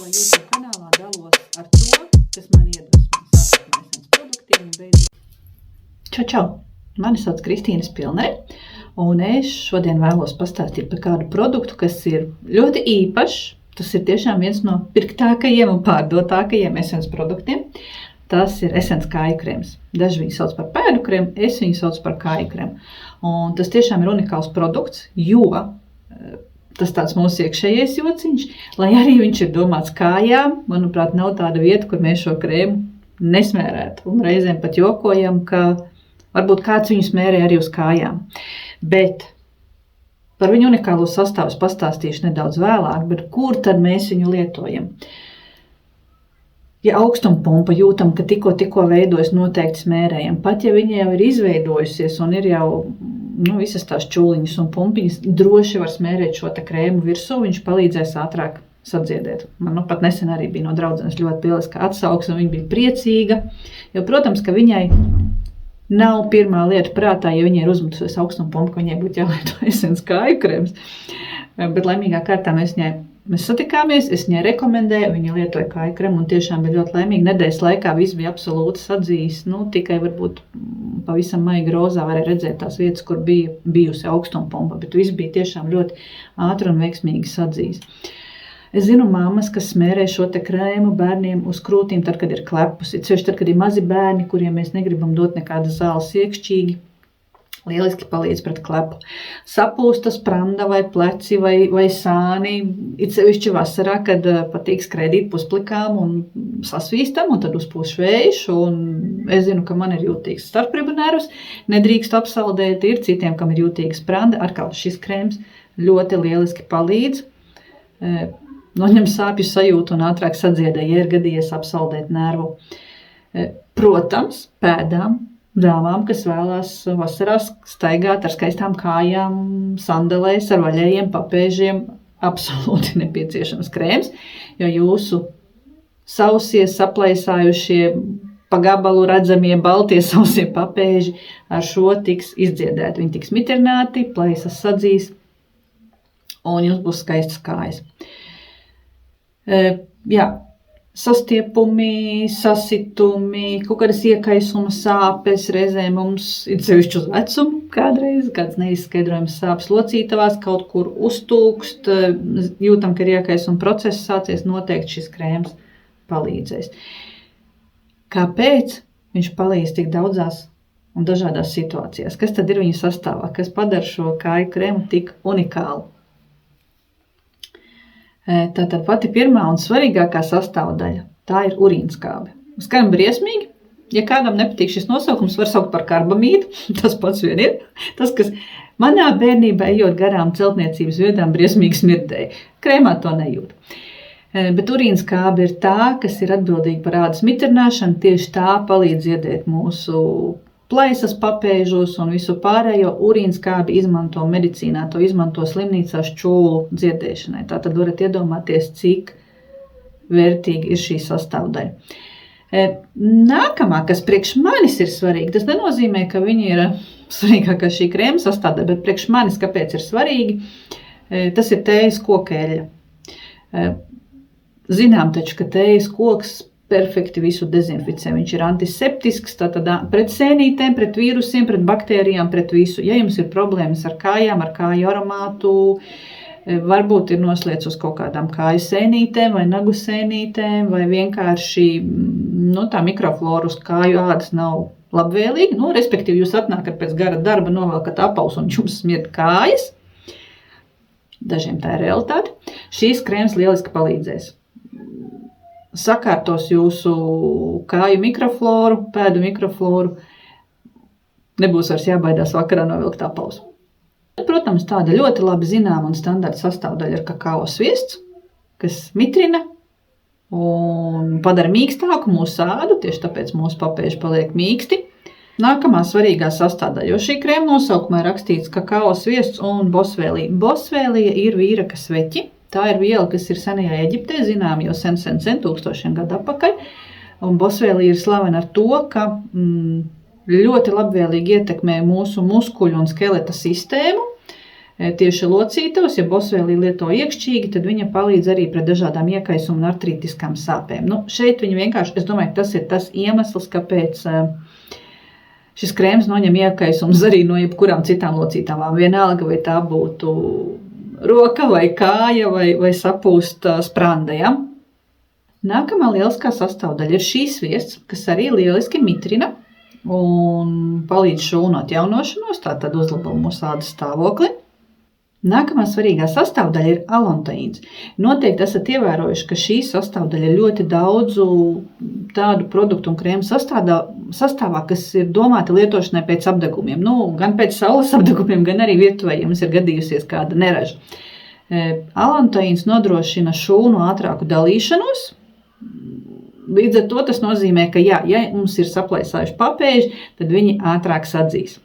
savā YouTube kanālā dalos ar to, kas man iedvesmo sākot no Essence produktiem un beidzot. Čau! Mani sauc Kristīna Spilnere, un es šodien vēlos pastāstīt par kādu produktu, kas ir ļoti īpašs. Tas ir tiešām viens no pirktākajiem un pārdotākajiem Essence produktiem. Tas ir Essence kāju krēms. Daži viņu sauc par pēdu krēmu, es viņu sauc par kāju krēmu. Un tas tiešām ir unikāls produkts, jo tas tāds mūsu iekšējais jociņš, lai arī viņš ir domāts kājām, manuprāt, nav tāda vieta, kur mēs šo krēmu nesmērētu. Un reizēm pat jokojam, ka varbūt kāds viņu smērē arī uz kājām. Bet par viņu unikālo sastāvu pastāstīšu nedaudz vēlāk, bet kur tad mēs viņu lietojam? Ja augstumpumpa jūtam, ka tikko veidojas, noteikti smērējam. Pat ja viņa jau ir izveidojusies un ir jau visas tās čūliņas un pumpiņas, droši var smērēt šo te krēmu virsū, viņš palīdzēs ātrāk sadziedēt. Man pat nesen arī bija no draudzenes ļoti lieliska atsauksme, un viņa bija priecīga, jo, protams, ka viņai nav pirmā lieta prātā, ja viņai ir uzmetusies augstumpumpa, ka viņai būtu jālieto Essence kāju krēms. Bet laimīgā kārtā mēs satikāmies, es viņai rekomendēju, viņa lietoja kāju krēmu un tiešām bija ļoti laimīga. Nedēļas laikā viss bija absolūti sadzījis, tikai varbūt pavisam maigi rozā varēja redzēt tās vietas, kur bija bijusi augstumpumpa, bet viss bija tiešām ļoti ātri un veiksmīgi sadzījis. Es zinu mammas, kas smērē šo te krēmu bērniem uz krūtīm, tad, kad ir klepus. Ceļš tad, kad ir mazi bērni, kuriem mēs negribam dot nekādas zāles iekšķīgi, lieliski palīdz pret klepu. Sapūstas pranda vai pleci vai sāni, it sevišķi vasarā, kad patīk skraidīt pusplikām un sasvīstam, un tad uzpūš vējš, un es zinu, ka man ir jūtīgs starpriebu nervs, nedrīkst apsaldēt, ir citiem, kam ir jūtīgas pranda, atkal šis krēms ļoti lieliski palīdz. Noņem sāpju sajūtu un ātrāk sadziedē, ja ir gadījies apsaldēt nervu. Protams, pēdām, dāmām, kas vēlās vasarās staigāt ar skaistām kājām, sandelēs, ar vaļējiem papēžiem, absolūti nepieciešams krēms, jo jūsu sausie, saplaisājušie, pa gabalu redzamie, baltie sausie papēži ar šo tiks izdziedēti. Viņi tiks mitrināti, plaisas sadzīs, un jums būs skaistas kājas. Sastiepumi, sasitumi, kaut kādas iekaisuma sāpes, reizēm mums ir sevišķi uz vecumu kādreiz, kāds neizskaidrojams sāpes locītavās, kaut kur uztūkst, jūtam, ka ir iekaisuma process sācies, noteikti šis krēms palīdzēs. Kāpēc viņš palīdz tik daudzās un dažādās situācijās? Kas tad ir viņa sastāvā? Kas padara šo kāju krēmu tik unikālu? Tātad pati pirmā un svarīgākā sastāvdaļa, tā ir urīnskābe. Skan briesmīgi, ja kādam nepatīk šis nosaukums, var saukt par karbamīdu, tas pats vien ir. Tas, kas manā bērnībā ejot garām celtniecības vietām, briesmīgi smirdēja. Krēmā to nejūt. Bet urīnskābe ir tā, kas ir atbildīga par ādas mitrināšanu, tieši tā palīdz dziedēt mūsu plaisas papēžos un visu pārējo. Urīnskābi izmanto medicīnā, to izmanto slimnīcās čūlu dziedēšanai. Tātad varat iedomāties, cik vērtīgi ir šī sastāvdaļa. Nākamā, kas priekš manis ir svarīga, tas nenozīmē, ka viņi ir svarīgākā šī krēma sastāvdaļa, bet priekš manis, kāpēc ir svarīgi, tas ir tējas kokeļa. Zinām taču, ka tējas koks perfekti visu dezinficē. Viņš ir antiseptisks, tātad pret sēnītēm, pret vīrusiem, pret baktērijām, pret visu. Ja jums ir problēmas ar kājām, ar kāju aromātu, varbūt ir noslēdz uz kaut kādām kāju sēnītēm vai nagu sēnītēm, vai vienkārši tā mikroflora uz kāju ādas nav labvēlīga. Respektīvi, jūs atnākat pēc gara darba, novelkat apaus un jums smird kājas. Dažiem tā ir realitāte. Šīs krēms lieliski palīdzēs. Sakārtos jūsu kāju mikrofloru, pēdu mikrofloru, nebūs vairs jābaidās vakarā novilkt apaus. Protams, tāda ļoti labi zināma un standarta sastāvdaļa ir kakao sviests, kas mitrina un padara mīkstāku mūsu ādu, tieši tāpēc mūsu papēži paliek mīksti. Nākamā svarīgā sastāvdaļa, jo šī krēma nosaukumā ir rakstīts kakao sviests un bosvēlija. Bosvēlija ir vīraka sveķi. Tā ir viela, kas ir senajā Eģiptē, zinām jau sen tūkstošiem gadu atpakaļ. Un bosvēlija ir slavena ar to, ka ļoti labvēlīgi ietekmē mūsu muskuļu un skeleta sistēmu. tieši locītavas, ja Boswellia lieto iekšķīgi, tad viņa palīdz arī pret dažādām iekaisumu un artrītiskām sāpēm. Šeit viņa vienkārši, es domāju, ka tas ir tas iemesls, kāpēc šis krēms noņem iekaisumus arī no jebkurām citām locītavām. Vienalga, vai tā būtu roka vai kāja vai sapūsta spranda, ja? Nākamā lieliskā sastāvdaļa ir šīs sviests, kas arī lieliski mitrina un palīdz šūnu atjaunošanos, tātad uzlabo mūsu ādas stāvokli. Nākamā svarīgā sastāvdaļa ir alontaīns. Noteikti esat ievērojuši, ka šī sastāvdaļa ir ļoti daudzu tādu produktu un krēmu sastāvā, kas ir domāti lietošanai pēc apdegumiem. Gan pēc saules apdegumiem, gan arī virtuvē, ja mums ir gadījusies kāda neraža. Alontaīns nodrošina šūnu ātrāku dalīšanos. Līdz ar to tas nozīmē, ka ja mums ir saplēsājuši papēži, tad viņi ātrāk sadzīs.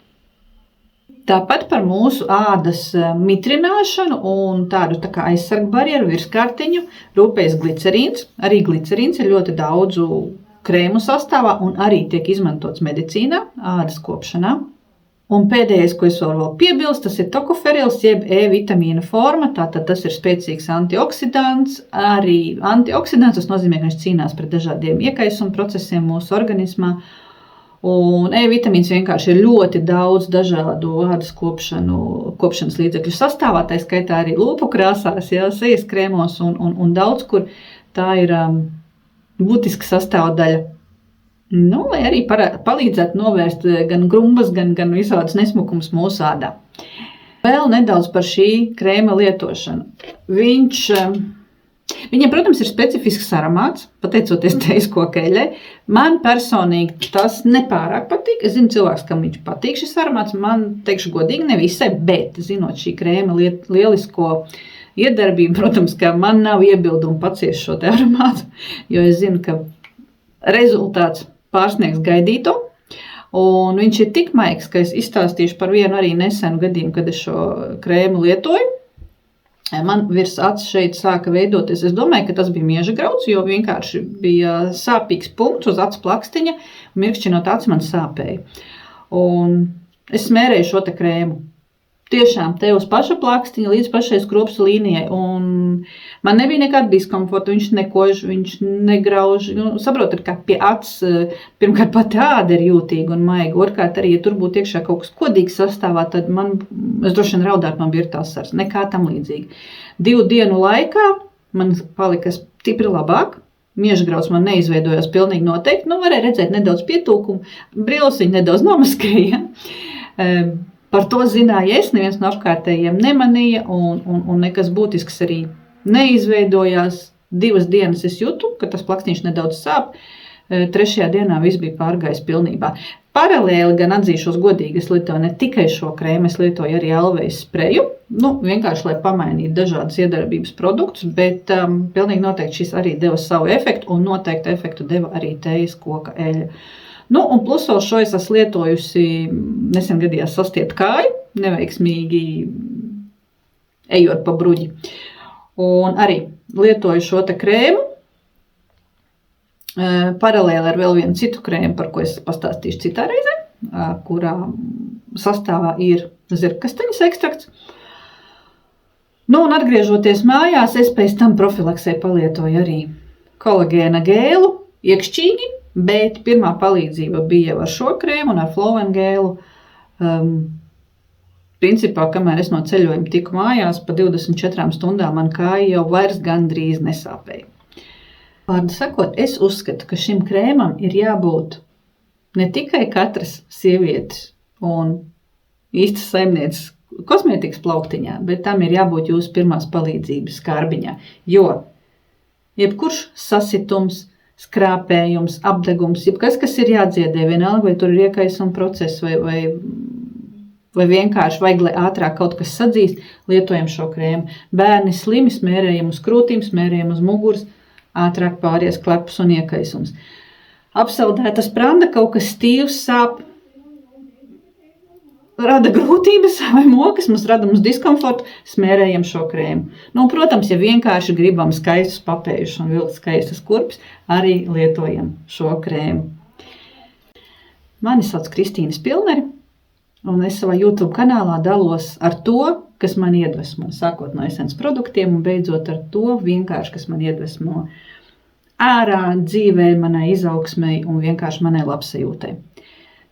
Tāpat par mūsu ādas mitrināšanu un tādu tā kā aizsargu barjeru virskārtiņu rūpējas glicerīns. Arī glicerīns ir ļoti daudzu krēmu sastāvā un arī tiek izmantots medicīnā, ādas kopšanā. Un pēdējais, ko es vēl piebilst, tas ir tokoferils, jeb E-vitamīna forma, tātad tas ir spēcīgs antioksidants. Arī antioksidants, tas nozīmē, ka viņš cīnās pret dažādiem iekaisuma procesiem mūsu organismā. Un E-vitamīns vienkārši ir ļoti daudz dažādu ādas kopšanas līdzekļu sastāvā, tā skaitā arī lūpu krāsās, sejas krēmos un daudz, kur tā ir būtiska sastāvdaļa. Lai arī palīdzētu novērst gan grumbas, gan visādus nesmukumus mūsu ādā. Vēl nedaudz par šī krēma lietošanu. Viņam, protams, ir specifisks aromāts, pateicoties tejas kokeļai. Man personīgi tas nepārāk patīk. Es zinu cilvēks, kam viņš patīk šis aromāts. Man, teikšu godīgi, ne visai, bet zinot šī krēma lielisko iedarbību, protams, ka man nav iebildumu paciest šo te aromātu, jo es zinu, ka rezultāts pārsniegs gaidīto, un viņš ir tik maigs, ka es izstāstīšu par vienu arī nesenu gadījumu, kad es šo krēmu lietoju. Man virs acis šeit sāka veidoties, es domāju, ka tas bija miežagrauds, jo vienkārši bija sāpīgs punkts uz acu plakstiņa, mirkšķinot acis man sāpēja. Un es smērēju šo te krēmu. Tiešām te uz paša plakstiņa līdz pašai skropsu līnijai, un man nebija nekāda diskomforta, viņš nekož, viņš negrauž, saprotat, kā pie acis, pirmkārt pati āda ir jūtīga un maiga, otrkārt arī, ja tur būtu iekšā kaut kas kodīgs sastāvā, tad es droši vien raudāt, man bija tās sars, nekā tam līdzīgi. 2 dienu laikā man palika stipri labāk, miežagrauds man neizveidojās pilnīgi noteikti, varēja redzēt nedaudz pietūkumu, brilsiņu nedaudz nomaskēja. Par to zināja es, neviens no apkārtējiem nemanīja un nekas būtisks arī neizveidojās. 2 dienas es jūtu, ka tas plakstiņš nedaudz sāp. 3. dienā viss bija pārgājis pilnībā. Paralēli gan atzīšos godīgi, es lietoju ne tikai šo krēmu, es lietoju arī alvejas spreju. Vienkārši, lai pamainītu dažādas iedarbības produktus, bet pilnīgi noteikti šis arī deva savu efektu un noteikti efektu deva arī tejas koka eļļa. Un plus vēl šo es esmu lietojusi, nesen gadījās sastiet kāju, neveiksmīgi ejot pa bruģi. Un arī lietoju šo te krēmu, paralēli ar vēl vienu citu krēmu, par ko es pastāstīšu citā reizē, kurā sastāvā ir zirgkastaņas ekstrakts. Un atgriežoties mājās, es pēc tam profilaksē palietoju arī kolagēna gēlu iekšķīgi, bet pirmā palīdzība bija ar šo krēmu un ar Flowen gēlu. Principā, kamēr es no ceļojuma tiku mājās, pa 24 stundām man kāja jau vairs gandrīz nesāpēja. Vārdu sakot, es uzskatu, ka šim krēmam ir jābūt ne tikai katras sievietes un īstas saimnieces kosmētikas plauktiņā, bet tam ir jābūt jūsu pirmās palīdzības skarbiņā, jo jebkurš sasitums, skrāpējums, apdegums, jebkas, kas ir jādziedē, vienalga, vai tur ir iekaisuma process, vai vienkārši vajag, lai ātrāk kaut kas sadzīst, lietojam šo krēmu. Bērni slimi, smērējam uz krūtīm, smērējam uz muguras, ātrāk pāries klepus un iekaisums. Apsaldēta spranda, kaut kas stīvs, sāp, rada grūtības vai mokas, mums rada diskomfortu, smērējam šo krēmu. Protams, ja vienkārši gribam skaistus papējušus un vilkt skaistas kurpes, arī lietojam šo krēmu. Mani sauc Kristīna Spilneri, un es savā YouTube kanālā dalos ar to, kas man iedvesmo, sākot no esences produktiem un beidzot ar to vienkārši, kas man iedvesmo ārā dzīvē, manai izaugsmei un vienkārši manai labsajūtai.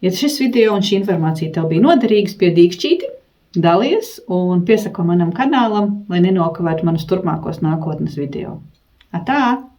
Ja šis video un šī informācija tev bija noderīgs, piedīkšķīti, dalies un piesako manam kanālam, lai nenokavētu manus turpmākos nākotnes video. Atā!